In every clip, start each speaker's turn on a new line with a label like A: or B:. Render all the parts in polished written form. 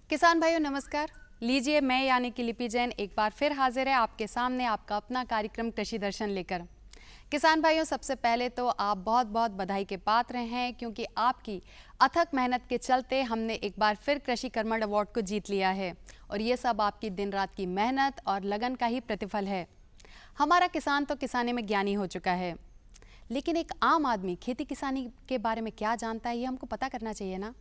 A: किसान भाइयों नमस्कार। लीजिए, मैं यानी कि लिपि जैन एक बार फिर हाजिर है आपके सामने आपका अपना कार्यक्रम कृषि दर्शन लेकर। किसान भाइयों, सबसे पहले तो आप बहुत बहुत बधाई के पात्र हैं, क्योंकि आपकी अथक मेहनत के चलते हमने एक बार फिर कृषि कर्मण अवार्ड को जीत लिया है और ये सब आपकी दिन रात की मेहनत और लगन का ही प्रतिफल है। हमारा किसान तो किसानी में ज्ञानी हो चुका है, लेकिन एक आम आदमी खेती किसानी के बारे में क्या जानता है, ये हमको पता करना चाहिए ना।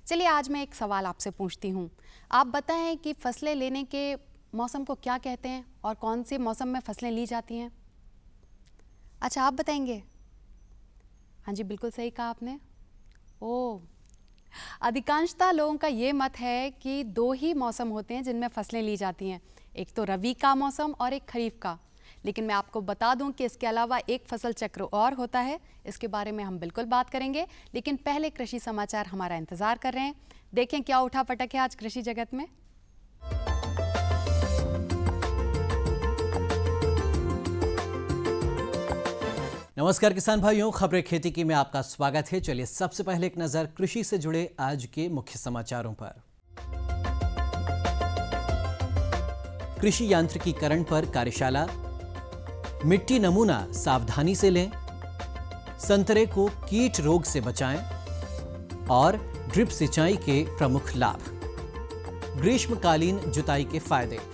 A: चलिए, आज मैं एक सवाल आपसे पूछती हूँ। आप बताएं कि फसलें लेने के मौसम को क्या कहते हैं और कौन से मौसम में फसलें ली जाती हैं? अच्छा, आप बताएंगे? हाँ जी, बिल्कुल सही कहा आपने। ओह, अधिकांशतः लोगों का ये मत है कि दो ही मौसम होते हैं जिनमें फसलें ली जाती हैं, एक तो रबी का मौसम और एक खरीफ का। लेकिन मैं आपको बता दूं कि इसके अलावा एक फसल चक्र और होता है, इसके बारे में हम बिल्कुल बात करेंगे। लेकिन पहले कृषि समाचार हमारा इंतजार कर रहे हैं। देखें क्या उठा पटक है आज कृषि जगत में।
B: नमस्कार किसान भाइयों, खबरें खेती की में आपका स्वागत है। चलिए सबसे पहले एक नजर कृषि से जुड़े आज के मुख्य समाचारों पर। कृषि यांत्रिकीकरण पर कार्यशाला, मिट्टी नमूना सावधानी से लें, संतरे को कीट रोग से बचाएं और ड्रिप सिंचाई के प्रमुख लाभ, ग्रीष्मकालीन जुताई के फायदे।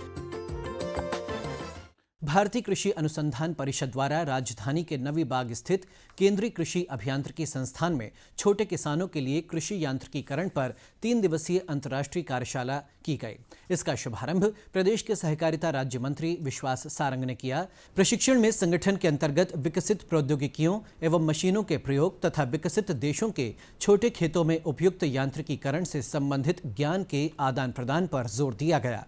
B: भारतीय कृषि अनुसंधान परिषद द्वारा राजधानी के नवी बाग स्थित केंद्रीय कृषि अभियांत्रिकी संस्थान में छोटे किसानों के लिए कृषि यांत्रिकीकरण पर 3 दिवसीय अंतर्राष्ट्रीय कार्यशाला की गई। इसका शुभारंभ प्रदेश के सहकारिता राज्य मंत्री विश्वास सारंग ने किया। प्रशिक्षण में संगठन के अंतर्गत विकसित प्रौद्योगिकियों एवं मशीनों के प्रयोग तथा विकसित देशों के छोटे खेतों में उपयुक्त यांत्रिकीकरण से संबंधित ज्ञान के आदान प्रदान पर जोर दिया गया।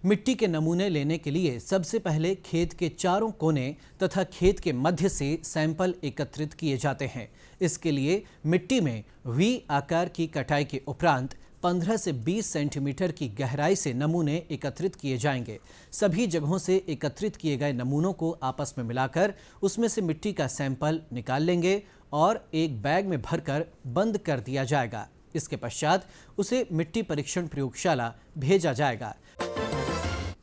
B: मिट्टी के नमूने लेने के लिए सबसे पहले खेत के चारों कोने तथा खेत के मध्य से सैंपल एकत्रित किए जाते हैं। इसके लिए मिट्टी में वी आकार की कटाई के उपरांत 15 से 20 सेंटीमीटर की गहराई से नमूने एकत्रित किए जाएंगे। सभी जगहों से एकत्रित किए गए नमूनों को आपस में मिलाकर उसमें से मिट्टी का सैंपल निकाल लेंगे और एक बैग में भरकर बंद कर दिया जाएगा। इसके पश्चात उसे मिट्टी परीक्षण प्रयोगशाला भेजा जाएगा।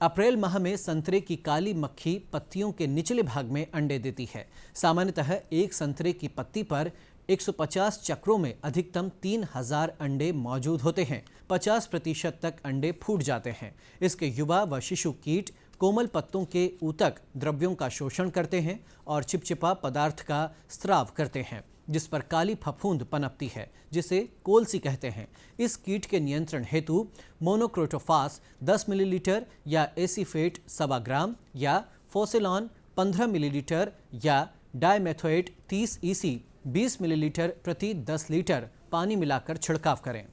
B: अप्रैल माह में संतरे की काली मक्खी पत्तियों के निचले भाग में अंडे देती है। सामान्यतः एक संतरे की पत्ती पर 150 चक्रों में अधिकतम 3000 अंडे मौजूद होते हैं। 50% तक अंडे फूट जाते हैं। इसके युवा व शिशु कीट कोमल पत्तों के ऊतक द्रव्यों का शोषण करते हैं और चिपचिपा पदार्थ का स्राव करते हैं, जिस पर काली फफूंद पनपती है, जिसे कोलसी कहते हैं। इस कीट के नियंत्रण हेतु मोनोक्रोटोफास 10 मिलीलीटर या एसीफेट 1.25 ग्राम या फोसेलॉन 15 मिलीलीटर या डायमेथोएट 30 EC 20 मिलीलीटर प्रति 10 लीटर पानी मिलाकर छिड़काव करें।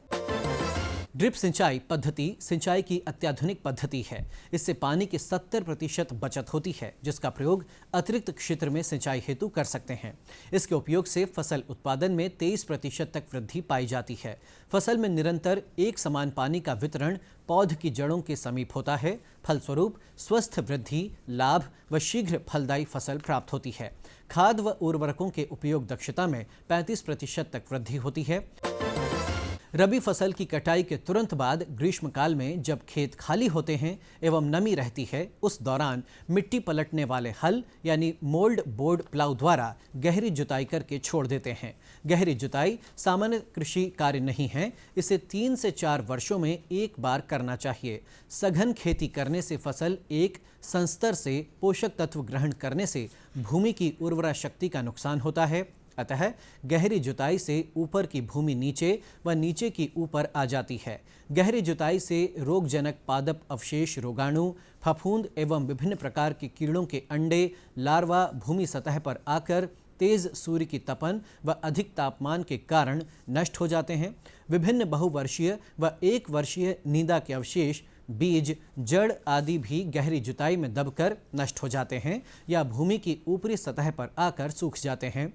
B: ड्रिप सिंचाई पद्धति सिंचाई की अत्याधुनिक पद्धति है। इससे पानी की 70% बचत होती है, जिसका प्रयोग अतिरिक्त क्षेत्र में सिंचाई हेतु कर सकते हैं। इसके उपयोग से फसल उत्पादन में 23% तक वृद्धि पाई जाती है। फसल में निरंतर एक समान पानी का वितरण पौध की जड़ों के समीप होता है। फलस्वरूप स्वस्थ वृद्धि, लाभ व शीघ्र फलदायी फसल प्राप्त होती है। खाद व उर्वरकों के उपयोग दक्षता में 35% तक वृद्धि होती है। रबी फसल की कटाई के तुरंत बाद ग्रीष्मकाल में जब खेत खाली होते हैं एवं नमी रहती है, उस दौरान मिट्टी पलटने वाले हल यानी मोल्ड बोर्ड प्लाउ द्वारा गहरी जुताई करके छोड़ देते हैं। गहरी जुताई सामान्य कृषि कार्य नहीं है। इसे 3 से 4 वर्षों में एक बार करना चाहिए। सघन खेती करने से फसल एक संस्तर से पोषक तत्व ग्रहण करने से भूमि की उर्वरा शक्ति का नुकसान होता है। अतः गहरी जुताई से ऊपर की भूमि नीचे व नीचे की ऊपर आ जाती है। गहरी जुताई से रोगजनक पादप अवशेष, रोगाणु, फफूंद एवं विभिन्न प्रकार के कीड़ों के अंडे, लार्वा भूमि सतह पर आकर तेज सूर्य की तपन व अधिक तापमान के कारण नष्ट हो जाते हैं। विभिन्न बहुवर्षीय व 1 वर्षीय नींदा के अवशेष, बीज, जड़ आदि भी गहरी जुताई में दबकर नष्ट हो जाते हैं या भूमि की ऊपरी सतह पर आकर सूख जाते हैं।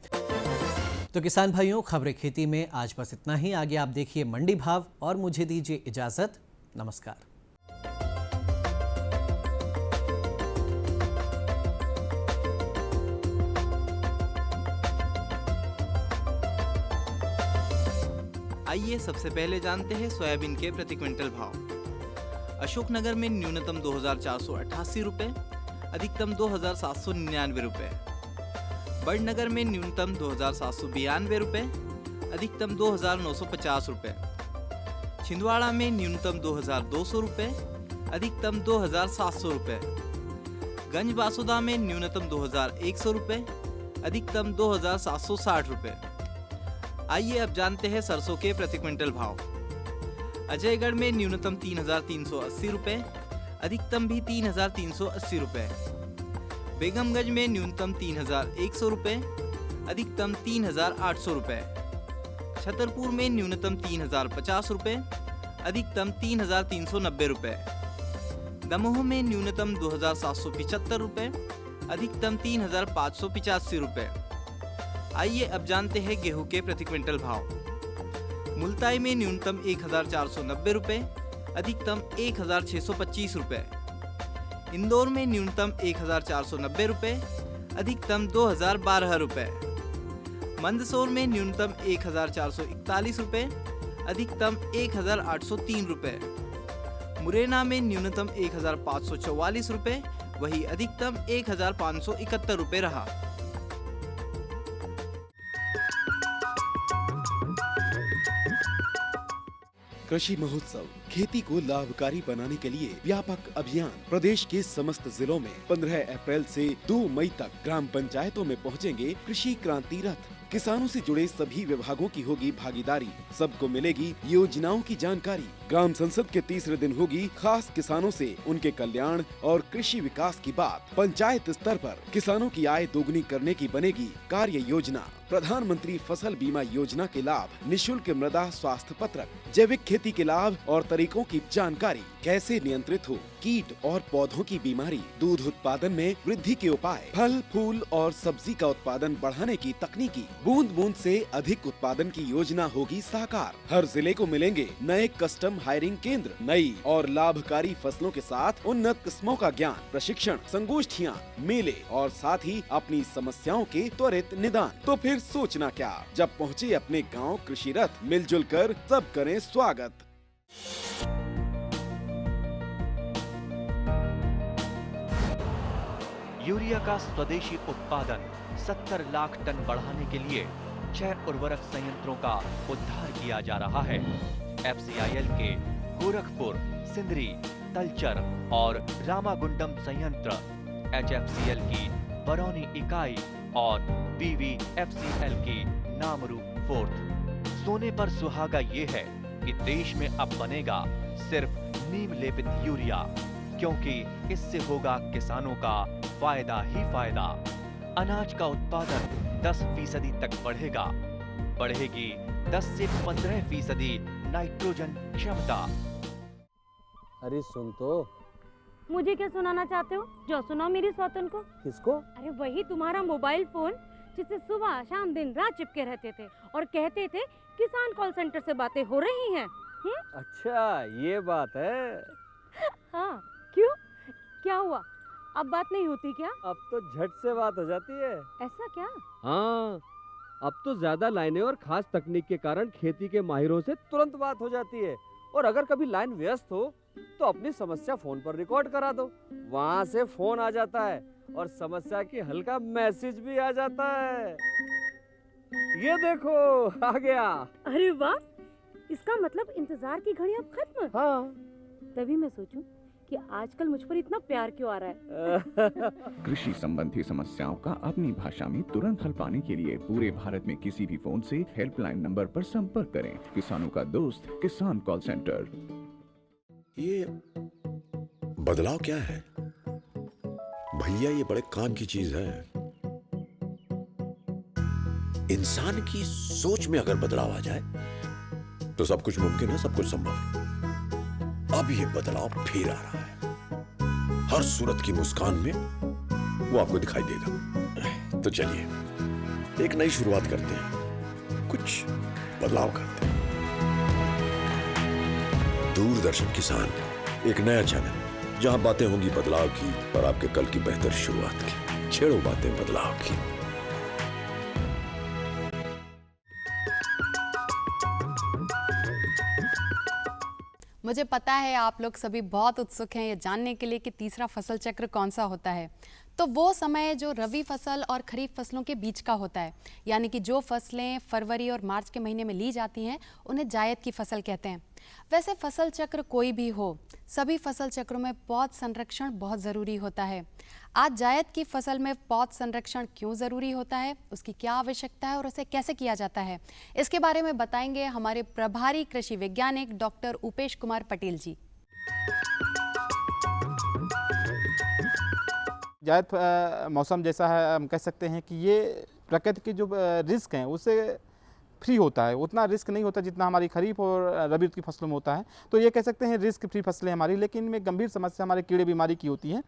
B: तो किसान भाइयों, खबरें खेती में आज बस इतना ही। आगे आप देखिए मंडी भाव और मुझे दीजिए इजाजत। नमस्कार।
C: आइए सबसे पहले जानते हैं सोयाबीन के प्रति क्विंटल भाव। अशोकनगर में न्यूनतम 2,488 रुपए, अधिकतम 2,799 रुपए। बड़नगर में न्यूनतम 2,792 रुपए, अधिकतम 2,950 रुपए। छिंदवाड़ा में न्यूनतम 2,200 रुपए, अधिकतम 2,700 रुपए। गंज बासुदा में न्यूनतम 2,100 रुपए, अधिकतम 2,760 रुपए। आइए अब जानते हैं सरसों के प्रति क्विंटल भाव। अजयगढ़ में न्यूनतम 3,380 रुपए, अधिकतम भी 3,380 रुपए। बेगमगंज में न्यूनतम 3,100 रुपए, अधिकतम 3,800 रुपए। छतरपुर में न्यूनतम 3,050 रुपए, अधिकतम 3,390 रुपए। दमोह में न्यूनतम 2,775 रुपए, अधिकतम 3,585 रुपए। आइए अब जानते हैं गेहूं के प्रति क्विंटल भाव। मुल्ताई में न्यूनतम 1,490 रुपए, अधिकतम 1,625 रुपए। इंदौर में न्यूनतम 1,490 रुपए, अधिकतम 2,012 रुपए। मंदसौर में न्यूनतम 1,441 रुपए, अधिकतम 1,803 रुपए। मुरैना में न्यूनतम 1,544 रुपए, वही अधिकतम 1,571 रुपए रहा।
D: कृषि महोत्सव खेती को लाभकारी बनाने के लिए व्यापक अभियान प्रदेश के समस्त जिलों में 15 अप्रैल से 2 मई तक ग्राम पंचायतों में पहुंचेंगे कृषि क्रांति रथ। किसानों से जुड़े सभी विभागों की होगी भागीदारी, सबको मिलेगी योजनाओं की जानकारी। ग्राम संसद के तीसरे दिन होगी खास किसानों से उनके कल्याण और कृषि विकास की बात। पंचायत स्तर पर किसानों की आय दोगुनी करने की बनेगी कार्य योजना। प्रधानमंत्री फसल बीमा योजना के लाभ, निशुल्क मृदा स्वास्थ्य पत्रक, जैविक खेती के लाभ और तरीकों की जानकारी, कैसे नियंत्रित हो कीट और पौधों की बीमारी, दूध उत्पादन में वृद्धि के उपाय, फल फूल और सब्जी का उत्पादन बढ़ाने की तकनीकी, बूंद बूंद से अधिक उत्पादन की योजना होगी साकार। हर जिले को मिलेंगे नए कस्टम हायरिंग केंद्र, नई और लाभकारी फसलों के साथ उन्नत किस्मों का ज्ञान, प्रशिक्षण, संगोष्ठियाँ, मेले और साथ ही अपनी समस्याओं के त्वरित निदान। तो फिर सोचना क्या, जब पहुँचे अपने गाँव कृषि रथ, मिलजुल कर सब करें स्वागत।
E: यूरिया का स्वदेशी उत्पादन 70 लाख टन बढ़ाने के लिए 6 उर्वरक संयंत्रों का उद्धार किया जा रहा है। FCIL के गोरखपुर, सिंदरी, तलचर और रामागुंडम संयंत्र, HFCL की बरौनी इकाई और BVFCL की नामरू फोर्थ। सोने पर सुहागा ये है कि देश में अब बनेगा सिर्फ नीम लेपित यूरिया, क्योंकि इससे होगा किसानों का फायदा ही फायदा। अनाज का उत्पादन 10% तक बढ़ेगा, बढ़ेगी 10 से 15% नाइट्रोजन क्षमता।
F: अरे सुन तो।
G: मुझे क्या सुनाना चाहते हो? जो सुनाओ मेरी सौतन को।
F: किसको?
G: अरे वही तुम्हारा मोबाइल फोन जिससे सुबह शाम दिन रात चिपके रहते थे और कहते थे किसान कॉल सेंटर से बातें हो रही हैं।
F: अच्छा ये बात है।
G: हाँ क्यों, क्या हुआ? अब बात नहीं होती क्या?
F: अब तो झट से बात हो जाती है।
G: ऐसा क्या?
F: हाँ, अब तो ज्यादा लाइनें और खास तकनीक के कारण खेती के माहिरों से तुरंत बात हो जाती है। और अगर कभी लाइन व्यस्त हो तो अपनी समस्या फोन पर रिकॉर्ड करा दो, वहाँ से फोन आ जाता है और समस्या की हल का मैसेज भी आ जाता है। ये देखो आ गया।
G: अरे वाह, इसका मतलब इंतजार की घड़ी अब खत्म।
F: हाँ,
G: तभी मैं सोचूं कि आजकल मुझ पर इतना प्यार क्यों आ रहा है।
H: कृषि संबंधी समस्याओं का अपनी भाषा में तुरंत हल पाने के लिए पूरे भारत में किसी भी फोन से हेल्पलाइन नंबर पर संपर्क करें। किसानों का दोस्त किसान कॉल सेंटर।
I: ये बदलाव क्या है भैया? ये बड़े काम की चीज है। इंसान की सोच में अगर बदलाव आ जाए तो सब कुछ मुमकिन है, सब कुछ संभव है। अब ये बदलाव फिर आ रहा है। हर सूरत की मुस्कान में वो आपको दिखाई देगा। तो चलिए एक नई शुरुआत करते हैं, कुछ बदलाव करते हैं। दूरदर्शन किसान, एक नया चैनल जहां बातें होंगी बदलाव की और आपके कल की बेहतर शुरुआत की। छेड़ो बातें बदलाव की।
A: मुझे पता है आप लोग सभी बहुत उत्सुक हैं ये जानने के लिए कि तीसरा फसल चक्र कौन सा होता है। तो वो समय जो रबी फसल और खरीफ फसलों के बीच का होता है, यानी कि जो फसलें फरवरी और मार्च के महीने में ली जाती हैं उन्हें जायद की फसल कहते हैं। वैसे फसल चक्र कोई भी हो, सभी फसल चक्रों में पौध संरक्षण बहुत ज़रूरी होता है। आज जायद की फसल में पौध संरक्षण क्यों ज़रूरी होता है, उसकी क्या आवश्यकता है और उसे कैसे किया जाता है, इसके बारे में बताएंगे हमारे प्रभारी कृषि वैज्ञानिक डॉक्टर उपेश कुमार पटेल जी।
J: जायद मौसम जैसा है, हम कह सकते हैं कि ये प्रकृति के जो रिस्क हैं उससे फ्री होता है। उतना रिस्क नहीं होता जितना हमारी खरीफ और रबी की फसलों में होता है। तो ये कह सकते हैं रिस्क फ्री फसलें हमारी, लेकिन इनमें गंभीर समस्या हमारे कीड़े बीमारी की होती है।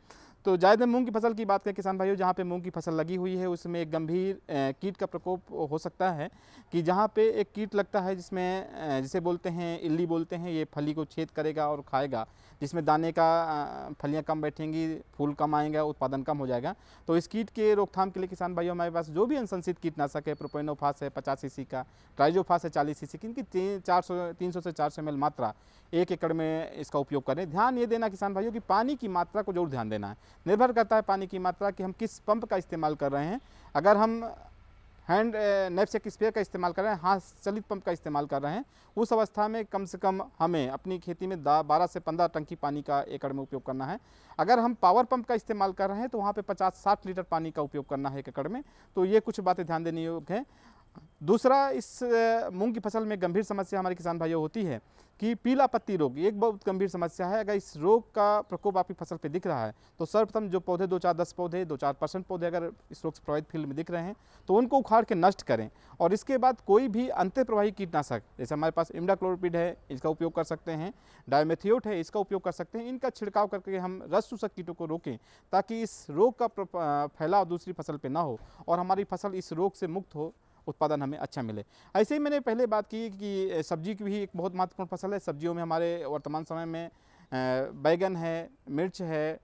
J: तो जायद में मूंग की फसल की बात करें किसान भाइयों, जहाँ पे मूंग की फसल लगी हुई है उसमें एक गंभीर कीट का प्रकोप हो सकता है कि जहाँ पे एक कीट लगता है जिसमें जिसे बोलते हैं इल्ली बोलते हैं, ये फली को छेद करेगा और खाएगा, जिसमें दाने का फलियाँ कम बैठेंगी, फूल कम आएंगे, उत्पादन कम हो जाएगा। तो इस कीट के रोकथाम के लिए किसान भाइयों हमारे पास जो भी अनुशंसित कीटनाशक है, प्रोपेनोफास है 50 सीसी का, ट्राइजोफास है 40 सीसी की, इनकी 300 से 400 ml मात्रा 1 एकड़ में इसका उपयोग करें। ध्यान ये देना किसान भाइयों कि पानी की मात्रा को जरूर ध्यान देना है। निर्भर करता है पानी की मात्रा कि हम किस पंप का इस्तेमाल कर रहे हैं। अगर हम हैंड नैपसेक स्प्रे का इस्तेमाल कर रहे हैं, हाथ चलित पंप का इस्तेमाल कर रहे हैं, उस अवस्था में कम से कम हमें अपनी खेती में 12 से 15 टंकी पानी का एकड़ में उपयोग करना है। अगर हम पावर पंप का इस्तेमाल कर रहे हैं तो वहाँ पे 50-60 लीटर पानी का उपयोग करना है 1 एकड़ में। तो ये कुछ बातें ध्यान देने योग्य है। दूसरा, इस मूंग की फसल में गंभीर समस्या हमारे किसान भाइयों होती है कि पीला पत्ती रोग, एक बहुत गंभीर समस्या है। अगर इस रोग का प्रकोप आपकी फसल पे दिख रहा है तो सर्वप्रथम जो पौधे 2-4-10 पौधे 2-4% पौधे अगर इस रोग से प्रभावित फील्ड में दिख रहे हैं तो उनको उखाड़ के नष्ट करें। और इसके बाद कोई भी अंतःप्रवाही कीटनाशक, जैसे हमारे पास इमिडाक्लोप्रिड है, इसका उपयोग कर सकते हैं, डायमेथियोट है, इसका उपयोग कर सकते हैं। इनका छिड़काव करके हम रस चूसक कीटों को रोकें ताकि इस रोग का फैलाव दूसरी फसल पे ना हो और हमारी फसल इस रोग से मुक्त हो, उत्पादन हमें अच्छा मिले। ऐसे ही मैंने पहले बात की कि सब्जी की भी एक बहुत महत्वपूर्ण फसल है। सब्जियों में हमारे वर्तमान समय में बैगन है, मिर्च है,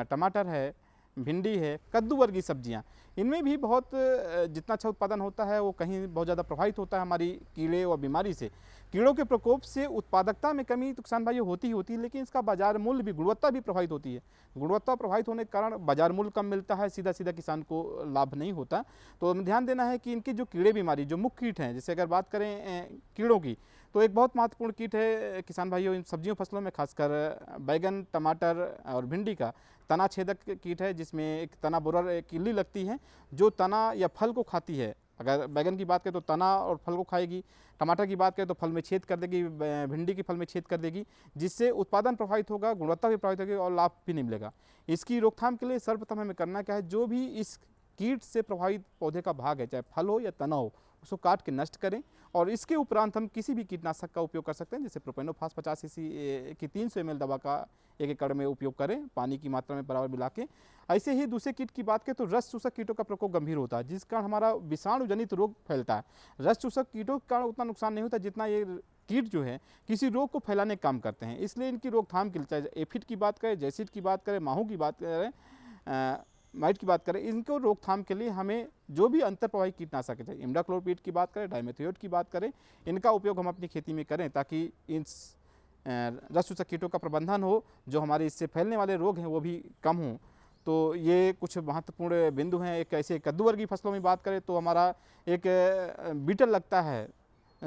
J: टमाटर है, भिंडी है, कद्दू वर्गीय सब्जियां, इनमें भी बहुत जितना अच्छा उत्पादन होता है वो कहीं बहुत ज़्यादा प्रभावित होता है हमारी कीड़े और बीमारी से। कीड़ों के प्रकोप से उत्पादकता में कमी तो किसान भाइयों होती ही होती है, लेकिन इसका बाजार मूल्य भी, गुणवत्ता भी प्रभावित होती है। गुणवत्ता प्रभावित होने के कारण बाजार मूल्य कम मिलता है, सीधा सीधा किसान को लाभ नहीं होता। तो हमें ध्यान देना है कि इनकी जो कीड़े बीमारी, जो मुख्य कीट हैं, जैसे अगर बात करें कीड़ों की, तो एक बहुत महत्वपूर्ण कीट है किसान भाइयों इन सब्जियों फसलों में, खासकर बैगन, टमाटर और भिंडी का तना छेदक कीट है, जिसमें एक तना बोरर एक इल्ली लगती है जो तना या फल को खाती है। अगर बैगन की बात करें तो तना और फल को खाएगी, टमाटर की बात करें तो फल में छेद कर देगी, भिंडी की फल में छेद कर देगी, जिससे उत्पादन प्रभावित होगा, गुणवत्ता भी प्रभावित होगी और लाभ भी नहीं मिलेगा। इसकी रोकथाम के लिए सर्वप्रथम हमें करना क्या है, जो भी इस कीट से प्रभावित पौधे का भाग है, चाहे फल हो या तना हो, उसको काट के नष्ट करें। और इसके उपरांत हम किसी भी कीटनाशक का उपयोग कर सकते हैं, जैसे प्रोपेनोफास 50 सीसी की 300 ml दवा का 1 एकड़ में उपयोग करें, पानी की मात्रा में बराबर मिला के। ऐसे ही दूसरे कीट की बात करें तो रस चूसक कीटों का प्रकोप गंभीर होता है, जिस कारण हमारा विषाणु जनित रोग फैलता है। रस चूसक कीटों के कारण उतना नुकसान नहीं होता जितना ये कीट जो है किसी रोग को फैलाने का काम करते हैं। इसलिए इनकी रोकथाम के लिए, चाहे एफिड की बात करें, जैसिड की बात करें, माहू की बात करें, माइट की बात करें, इनको रोकथाम के लिए हमें जो भी अंतःप्रवाही कीटनाशक है, इमिडाक्लोप्रिड की बात करें, डायमेथियोट की बात करें, इनका उपयोग हम अपनी खेती में करें ताकि इन रस चूसक कीटों का प्रबंधन हो, जो हमारे इससे फैलने वाले रोग हैं वो भी कम हों। तो ये कुछ महत्वपूर्ण बिंदु हैं। एक ऐसे कद्दू वर्गीय फसलों में बात करें तो हमारा एक बीटल लगता है,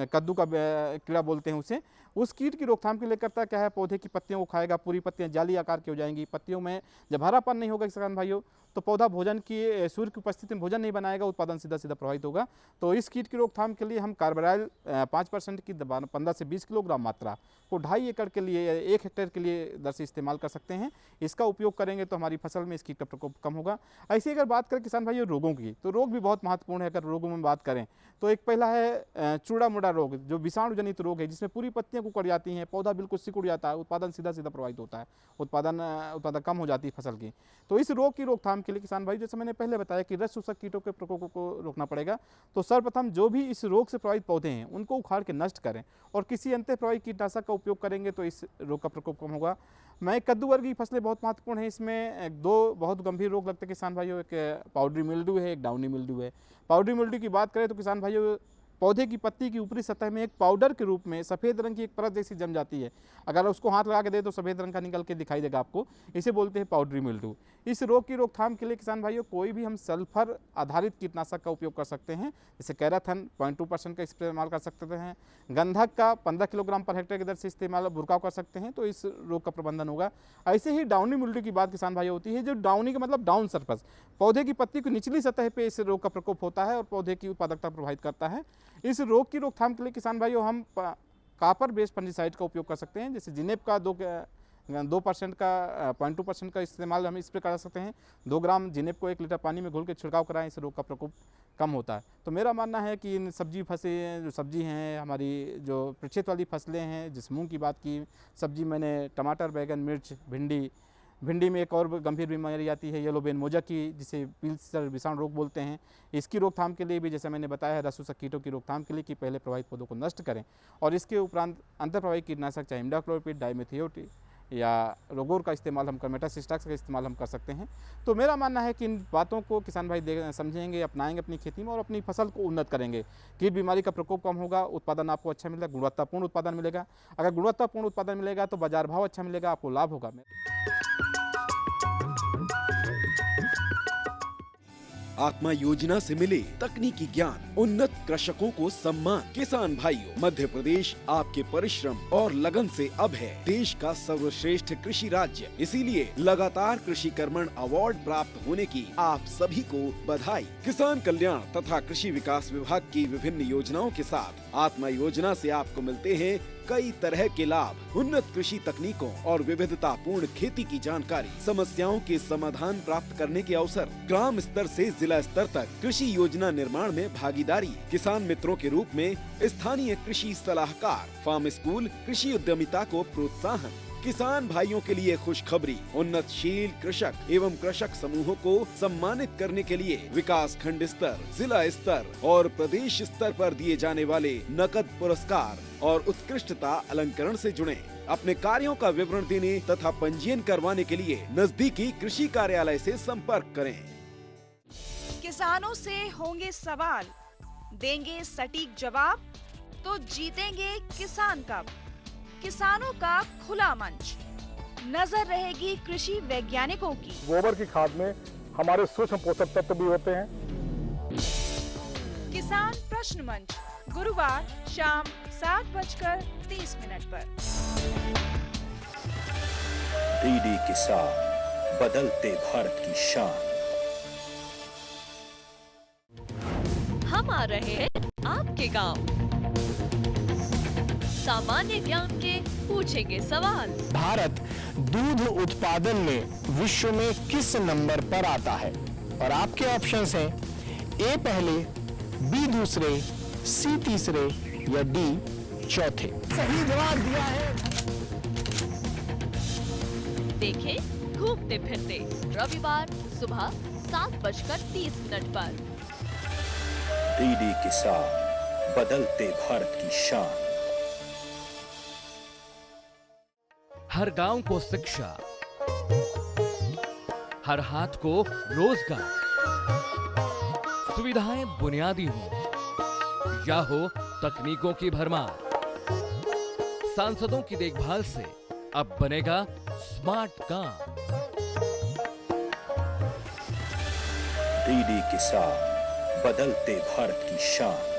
J: कद्दू का कीड़ा बोलते हैं उसे, उस कीट की रोकथाम के लिए करता क्या है, पौधे की पत्तियों को खाएगा, पूरी पत्तियां जाली आकार की हो जाएंगी। पत्तियों में जब हरापन नहीं होगा किसान भाइयों तो पौधा भोजन की, सूर्य की उपस्थिति में भोजन नहीं बनाएगा, उत्पादन सीधा सीधा प्रभावित होगा। तो इस कीट की रोकथाम के लिए हम कार्बोराइल 5% की 15 से 20 किलोग्राम मात्रा को 2.5 एकड़ के लिए, 1 हेक्टेयर के लिए दर से इस्तेमाल कर सकते हैं। इसका उपयोग करेंगे तो हमारी फसल में इस कीट का प्रकोप कम होगा। ऐसे अगर बात करें किसान भाइयों रोगों की, तो रोग भी बहुत महत्वपूर्ण है। अगर रोगों में बात करें तो एक पहला है चूड़ा मुड़ा रोग, जो विषाणु जनित रोग है, जिसमें पूरी पत्तियां कुकड़ जाती हैं, पौधा बिल्कुल सिकुड़ जाता है, उत्पादन सीधा सीधा प्रभावित होता है, उत्पादन कम हो जाती है फसल की। तो इस रोग की रोकथाम के लिए किसान भाई, जैसे मैंने पहले बताया कि रस चूसक कीटों के प्रकोप को रोकना पड़ेगा, तो सर्वप्रथम जो भी इस रोग से प्रभावित पौधे हैं उनको उखाड़ के नष्ट करें और किसी अंतःप्रवाही कीटनाशक का उपयोग करेंगे तो इस रोग का प्रकोप कम होगा। मैं कद्दू वर्गीय फसलें बहुत महत्वपूर्ण हैं। इसमें 2 बहुत गंभीर रोग लगते हैं किसान भाइयों, एक पाउडरी मिल्ड्यू है, एक डाउनी मिल्ड्यू है। पाउडरी मिल्ड्यू की बात करें तो किसान भाइयों पौधे की पत्ती की ऊपरी सतह में एक पाउडर के रूप में सफ़ेद रंग की एक परत जैसी जम जाती है। अगर उसको हाथ लगा के दे तो सफ़ेद रंग का निकल के दिखाई देगा आपको। इसे बोलते हैं पाउडरी मिल्ड्यू। इस रोग की रोकथाम के लिए किसान भाइयों कोई भी हम सल्फर आधारित कीटनाशक का उपयोग कर सकते हैं, जैसे कैराथन 0.2% का इस्तेमाल कर सकते हैं। गंधक का 15 किलोग्राम पर हेक्टेयर की दर से इस्तेमाल बुरकाव कर सकते हैं, तो इस रोग का प्रबंधन होगा। ऐसे ही डाउनी मिल्ड्यू की बात किसान भाइयों होती है, जो डाउनी का मतलब डाउन सरफेस, पौधे की पत्ती की निचली सतह पे इस रोग का प्रकोप होता है और पौधे की उत्पादकता प्रभावित करता है। इस रोग की रोकथाम के लिए किसान भाइयों हम कापर बेस्ड फंजीसाइड का उपयोग कर सकते हैं, जैसे जिनेप का 2% का 0.2% का इस्तेमाल हम स्प्रे कर सकते हैं। 2 ग्राम जिनेप को 1 लीटर पानी में घोल के छिड़काव कराएं, इस रोग का प्रकोप कम होता है। तो मेरा मानना है कि इन जो सब्जी हैं, हमारी जो प्रक्षेत्र वाली फसलें हैं, जिस मूंग की बात की, सब्जी मैंने टमाटर, बैगन, मिर्च, भिंडी में एक और गंभीर बीमारी आती है येलो बेन मोजा की, जिसे पिल्सर विषाणु रोग बोलते हैं। इसकी रोकथाम के लिए भी जैसे मैंने बताया है, रसोसक कीटों की रोकथाम के लिए कि पहले प्रभावित पौधों को नष्ट करें और इसके उपरांत अंतर्प्रभावी कीटनाशक चाहे इमिडाक्लोपीड, डाइमेथियोट या रोगोर का इस्तेमाल हम मेटासिस्टाक्स का इस्तेमाल हम कर सकते हैं। तो मेरा मानना है कि इन बातों को किसान भाई समझेंगे, अपनाएंगे अपनी खेती में और अपनी फसल को उन्नत करेंगे। कीट बीमारी का प्रकोप कम होगा, उत्पादन आपको अच्छा मिलेगा, गुणवत्तापूर्ण उत्पादन मिलेगा। अगर गुणवत्तापूर्ण उत्पादन मिलेगा तो बाजार भाव अच्छा मिलेगा, आपको लाभ होगा।
D: आत्मा योजना से मिले तकनीकी ज्ञान, उन्नत कृषकों को सम्मान। किसान भाइयों, मध्य प्रदेश आपके परिश्रम और लगन से अब है देश का सर्वश्रेष्ठ कृषि राज्य। इसीलिए लगातार कृषि कर्मण अवार्ड प्राप्त होने की आप सभी को बधाई। किसान कल्याण तथा कृषि विकास विभाग की विभिन्न योजनाओं के साथ आत्मा योजना से आपको मिलते हैं कई तरह के लाभ, उन्नत कृषि तकनीकों और विविधतापूर्ण खेती की जानकारी, समस्याओं के समाधान प्राप्त करने के अवसर, ग्राम स्तर से जिला स्तर तक कृषि योजना निर्माण में भागीदारी, किसान मित्रों के रूप में स्थानीय कृषि सलाहकार, फार्म स्कूल, कृषि उद्यमिता को प्रोत्साहन। किसान भाइयों के लिए खुशखबरी, उन्नतशील कृषक एवं कृषक समूहों को सम्मानित करने के लिए विकास खंड स्तर, जिला स्तर और प्रदेश स्तर पर दिए जाने वाले नकद पुरस्कार और उत्कृष्टता अलंकरण से जुड़े। अपने कार्यों का विवरण देने तथा पंजीयन करवाने के लिए नजदीकी कृषि कार्यालय से संपर्क करें।
K: किसानों से होंगे सवाल, देंगे सटीक जवाब, तो जीतेंगे किसान कप। किसानों का खुला मंच, नजर रहेगी कृषि वैज्ञानिकों की।
L: गोबर की खाद में हमारे सूक्ष्म पोषक तत्व भी होते हैं।
K: किसान प्रश्न मंच, गुरुवार शाम 7:30 पर।
M: डीडी किसान, बदलते भारत की शान।
N: हम आ रहे हैं आपके गांव, सामान्य ज्ञान के पूछेंगे सवाल।
O: भारत दूध उत्पादन में विश्व में किस नंबर पर आता है? और आपके ऑप्शंस हैं ए पहले, बी दूसरे, सी तीसरे या डी चौथे। सही जवाब दिया है।
N: देखें घूमते फिरते रविवार सुबह 7:30 पर।
M: डीडी किसान, बदलते भारत की शान।
P: हर गांव को शिक्षा, हर हाथ को रोजगार, सुविधाएं बुनियादी हो या हो तकनीकों की भरमार, सांसदों की देखभाल से अब बनेगा स्मार्ट काम।
M: डीडी किसान, बदलते भारत की शान।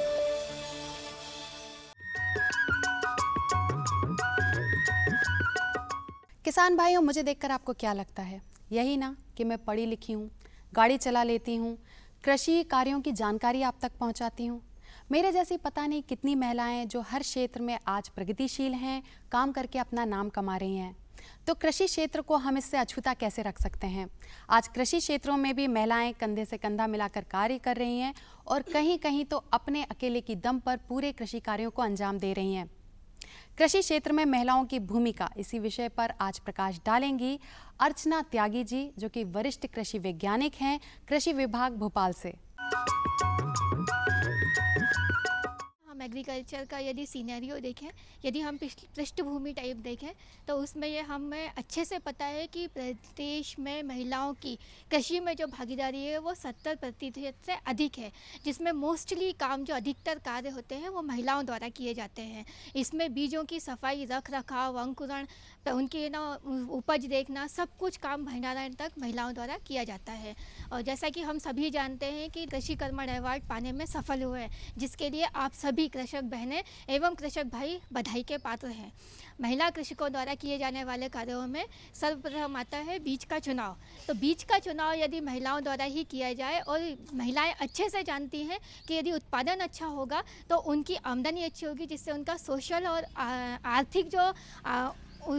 A: किसान भाइयों, मुझे देखकर आपको क्या लगता है? यही ना कि मैं पढ़ी लिखी हूँ, गाड़ी चला लेती हूँ, कृषि कार्यों की जानकारी आप तक पहुँचाती हूँ। मेरे जैसी पता नहीं कितनी महिलाएं जो हर क्षेत्र में आज प्रगतिशील हैं, काम करके अपना नाम कमा रही हैं। तो कृषि क्षेत्र को हम इससे अछूता कैसे रख सकते हैं? आज कृषि क्षेत्रों में भी महिलाएं कंधे से कंधा मिलाकर कार्य कर रही हैं और कहीं कहीं तो अपने अकेले की दम पर पूरे कृषि कार्यों को अंजाम दे रही हैं। कृषि क्षेत्र में महिलाओं की भूमिका, इसी विषय पर आज प्रकाश डालेंगी अर्चना त्यागी जी, जो कि वरिष्ठ कृषि वैज्ञानिक हैं, कृषि विभाग भोपाल से।
Q: एग्रीकल्चर का यदि सीनेरियो देखें, यदि हम पृष्ठभूमि टाइप देखें, तो उसमें ये हमें अच्छे से पता है कि प्रदेश में महिलाओं की कृषि में जो भागीदारी है वो 70% से अधिक है, जिसमें मोस्टली काम जो अधिकतर कार्य होते हैं वो महिलाओं द्वारा किए जाते हैं। इसमें बीजों की सफाई, रख रखाव, अंकुरण, उनके उपज देखना, सब कुछ काम भंडारण तक महिलाओं द्वारा किया जाता है। और जैसा कि हम सभी जानते हैं कि कृषि कर्मण अवार्ड पाने में सफल हुए हैं, जिसके लिए आप सभी कृषक बहनें एवं कृषक भाई बधाई के पात्र हैं। महिला कृषकों द्वारा किए जाने वाले कार्यों में सर्वप्रथम आता है बीज का चुनाव। तो बीज का चुनाव यदि महिलाओं द्वारा ही किया जाए, और महिलाएं अच्छे से जानती हैं कि यदि उत्पादन अच्छा होगा तो उनकी आमदनी अच्छी होगी, जिससे उनका सोशल और आर्थिक जो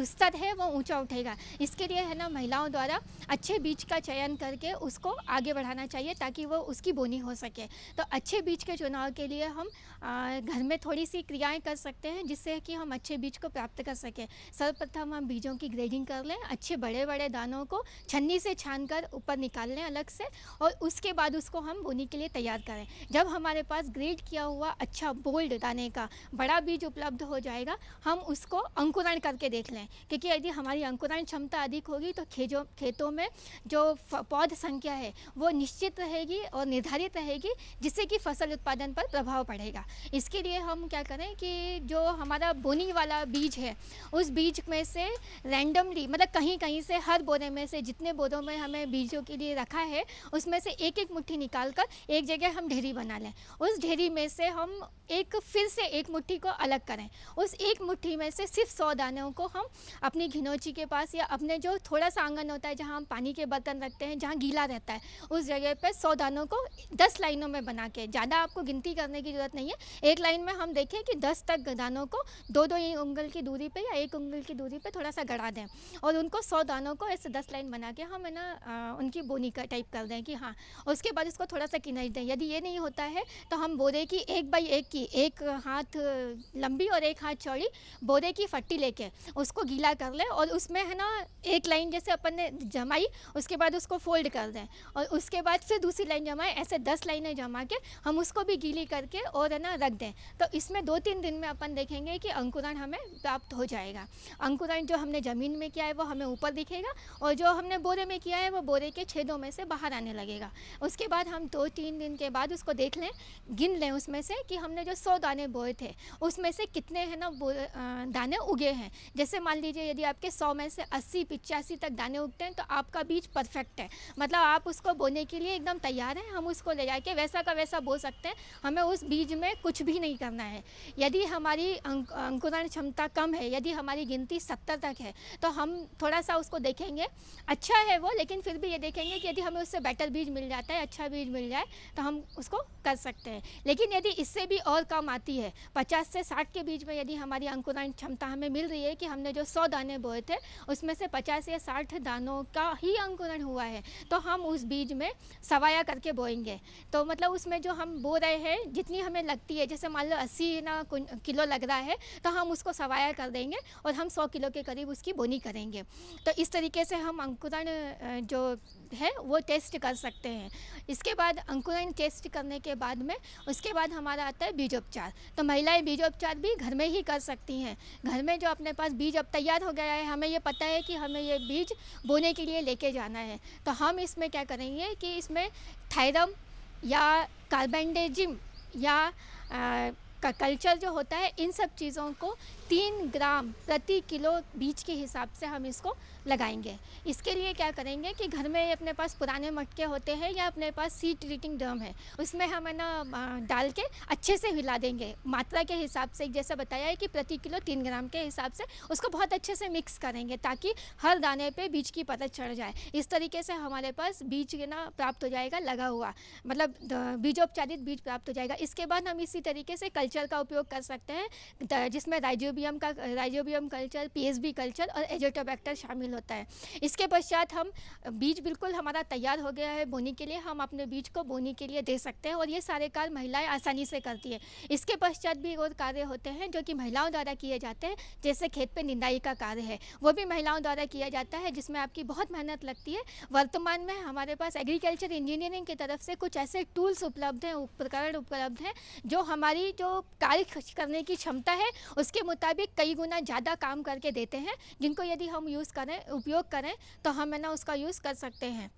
Q: स्तर है वो ऊंचा उठेगा। इसके लिए है ना महिलाओं द्वारा अच्छे बीज का चयन करके उसको आगे बढ़ाना चाहिए ताकि वो उसकी बोनी हो सके। तो अच्छे बीज के चुनाव के लिए हम घर में थोड़ी सी क्रियाएं कर सकते हैं, जिससे कि हम अच्छे बीज को प्राप्त कर सकें। सर्वप्रथम हम बीजों की ग्रेडिंग कर लें, अच्छे बड़े बड़े दानों को छन्नी से छानकर ऊपर निकाल लें अलग से, और उसके बाद उसको हम बोनी के लिए तैयार करें। जब हमारे पास ग्रेड किया हुआ अच्छा बोल्ड दाने का बड़ा बीज उपलब्ध हो जाएगा, हम उसको अंकुरण करके देख लें, क्योंकि यदि हमारी अंकुरण क्षमता अधिक होगी तो खेतों में जो पौध संख्या है वो निश्चित रहेगी और निर्धारित रहेगी, जिससे कि फसल उत्पादन पर प्रभाव पड़ेगा। इसके लिए हम क्या करें कि जो हमारा बोनी वाला बीज है, उस बीज में से रैंडमली, मतलब कहीं कहीं से, हर बोरे में से जितने बोरों में हमें बीजों के लिए रखा है उसमें से एक एक मुट्ठी निकाल कर एक जगह हम ढेरी बना लें। उस ढेरी में से हम फिर से एक मुट्ठी को अलग करें। उस एक मुट्ठी में से सिर्फ 100 दानों को हम अपनी घिनौची के पास या अपने जो थोड़ा सा आंगन होता है जहाँ हम पानी के बर्तन रखते हैं, जहाँ गीला रहता है, उस जगह पे 100 दानों को 10 लाइनों में बना के, ज़्यादा आपको गिनती करने की ज़रूरत नहीं है, एक लाइन में हम देखें कि 10 तक दानों को 2-2 उंगल की दूरी पे या 1 उंगल की दूरी पे थोड़ा सा गड़ा दें, और उनको 100 दानों को ऐसे 10 लाइन बना के हम है ना उनकी बोनी का टाइप कर दें कि हाँ। उसके बाद उसको थोड़ा सा किनारे दें। यदि ये नहीं होता है तो हम बोरे की 1 बाई 1 की, 1 हाथ लंबी और 1 हाथ चौड़ी बोरे की फट्टी लेके उसको गीला कर लें, और उसमें है ना एक लाइन जैसे अपन ने जमाई, उसके बाद उसको फोल्ड कर दें, और उसके बाद फिर दूसरी लाइन जमाएं, ऐसे 10 लाइनें जमा के हम उसको भी गीली करके और है ना रख दें। तो इसमें 2-3 दिन में अपन देखेंगे कि अंकुरण हमें प्राप्त हो जाएगा। अंकुरण जो हमने ज़मीन में किया है वो हमें ऊपर दिखेगा, और जो हमने बोरे में किया है वो बोरे के छेदों में से बाहर आने लगेगा। उसके बाद हम 2-3 दिन के बाद उसको देख लें, गिन लें उसमें से कि हमने जो 100 दाने बोए थे उसमें से कितने हैं ना दाने उगे हैं। जैसे मान लीजिए यदि आपके 100 में से 80-85 तक दाने उगते हैं तो आपका बीज परफेक्ट है, मतलब आप उसको बोने के लिए एकदम तैयार हैं। हम उसको ले जाके वैसा का वैसा बो सकते हैं, हमें उस बीज में कुछ भी नहीं करना है। यदि हमारी अंकुरण क्षमता कम है, यदि हमारी गिनती 70 तक है, तो हम थोड़ा सा उसको देखेंगे, अच्छा है वो, लेकिन फिर भी ये देखेंगे कि यदि हमें उससे बेटर बीज मिल जाता है, अच्छा बीज मिल जाए, तो हम उसको कर सकते हैं। लेकिन यदि इससे भी और कम आती है, 50 से 60 के बीच में यदि हमारी अंकुरण क्षमता हमें मिल रही है कि हमने जो 100 दाने बोए थे उसमें से 50 या 60 दानों का ही अंकुरण हुआ है, तो हम उस बीज में सवाया करके बोएंगे। तो मतलब उसमें जो हम बो रहे हैं जितनी हमें लगती है, जैसे मान लो 80 ना किलो लग रहा है, तो हम उसको सवाया कर देंगे और हम 100 किलो के करीब उसकी बोनी करेंगे। तो इस तरीके से हम अंकुरण जो है वो टेस्ट कर सकते हैं। इसके बाद अंकुरण टेस्ट करने के बाद में उसके बाद हमारा आता है बीजोपचार। तो महिलाएं बीजोपचार भी घर में ही कर सकती हैं। घर में जो अपने पास बीज अब तैयार हो गया है, हमें ये पता है कि हमें ये बीज बोने के लिए लेके जाना है, तो हम इसमें क्या करेंगे कि इसमें थायरम या कार्बेंडेजिम या कल्चर जो होता है, इन सब चीज़ों को 3 ग्राम प्रति किलो बीज के हिसाब से हम इसको लगाएंगे। इसके लिए क्या करेंगे कि घर में अपने पास पुराने मटके होते हैं या अपने पास सीड ट्रीटिंग ड्रम है, उसमें हम है ना डाल के अच्छे से हिला देंगे मात्रा के हिसाब से। जैसा बताया है कि प्रति किलो 3 ग्राम के हिसाब से उसको बहुत अच्छे से मिक्स करेंगे ताकि हर दाने पे बीज की परत चढ़ जाए। इस तरीके से हमारे पास बीज ना प्राप्त हो जाएगा लगा हुआ, मतलब बीजोपचारित बीज प्राप्त हो जाएगा। इसके बाद हम इसी तरीके से कल्चर का उपयोग कर सकते हैं, जिसमें rhizobium rhizobium culture, PSB culture और एजोटोबैक्टर शामिल होता है। इसके पश्चात हम बीज बिल्कुल हमारा तैयार हो गया है बोनी के लिए, हम अपने बीज को बोनी के लिए दे सकते हैं और ये सारे कार्य महिलाएं आसानी से करती है। इसके पश्चात भी और कार्य होते हैं जो कि महिलाओं द्वारा किए जाते हैं, जैसे खेत पे निंदाई का कार्य है, वो भी महिलाओं द्वारा किया जाता है, जिसमें आपकी बहुत मेहनत लगती है। वर्तमान में हमारे पास एग्रीकल्चर इंजीनियरिंग की तरफ से कुछ ऐसे टूल्स उपलब्ध हैं, उपकरण उपलब्ध हैं, जो हमारी जो कार्य करने की क्षमता है उसके मुताबिक कई गुना ज़्यादा काम करके देते हैं, जिनको यदि हम उपयोग करें तो हम है ना उसका यूज़ कर सकते हैं।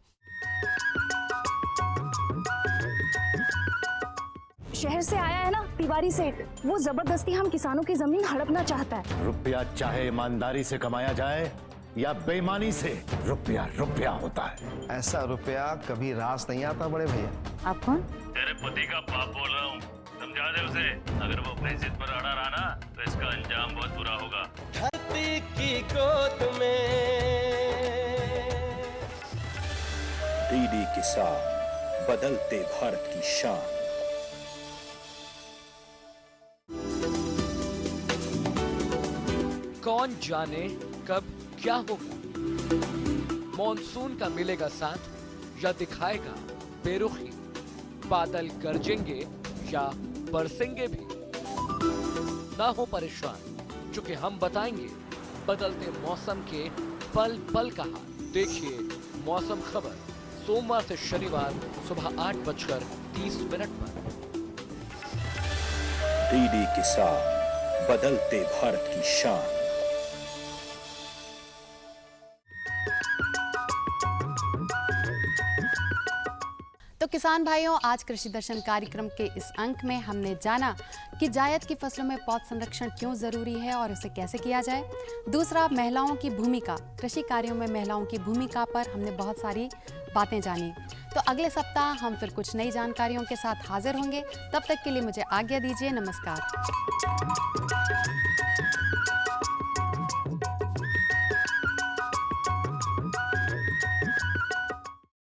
R: शहर से आया है ना तिवारी सेठ, वो जबरदस्ती हम किसानों की जमीन हड़पना चाहता है।
S: रुपया चाहे ईमानदारी से कमाया जाए या बेईमानी से, रुपया रुपया होता है।
T: ऐसा रुपया कभी रास नहीं आता बड़े भैया।
R: आप कौन?
U: तेरे पति का बाप बोल रहा हूँ, समझा दे उसे। अगर वो अपनी जिद पर अड़ा रहा ना तो इसका अंजाम बहुत बुरा होगा।
V: धरती की गोद में
M: डीडी किसान, बदलते भारत की शान।
P: कौन जाने कब क्या होगा, मॉनसून का मिलेगा साथ या दिखाएगा बेरुखी, बादल गरजेंगे या बरसेंगे भी। ना हो परेशान, क्योंकि हम बताएंगे बदलते मौसम के पल पल का हाल। देखिए मौसम खबर सोमवार से शनिवार सुबह 8:30 पर।
M: डीडी किसान, बदलते भारत की शान।
A: तो किसान भाइयों, आज कृषि दर्शन कार्यक्रम के इस अंक में हमने जाना कि जायद की फसलों में पौध संरक्षण क्यों जरूरी है और उसे कैसे किया जाए। दूसरा, महिलाओं की भूमिका, कृषि कार्यों में महिलाओं की भूमिका पर हमने बहुत सारी बातें जानी। तो अगले सप्ताह हम फिर कुछ नई जानकारियों के साथ हाजिर होंगे। तब तक के लिए मुझे आज्ञा दीजिए। नमस्कार।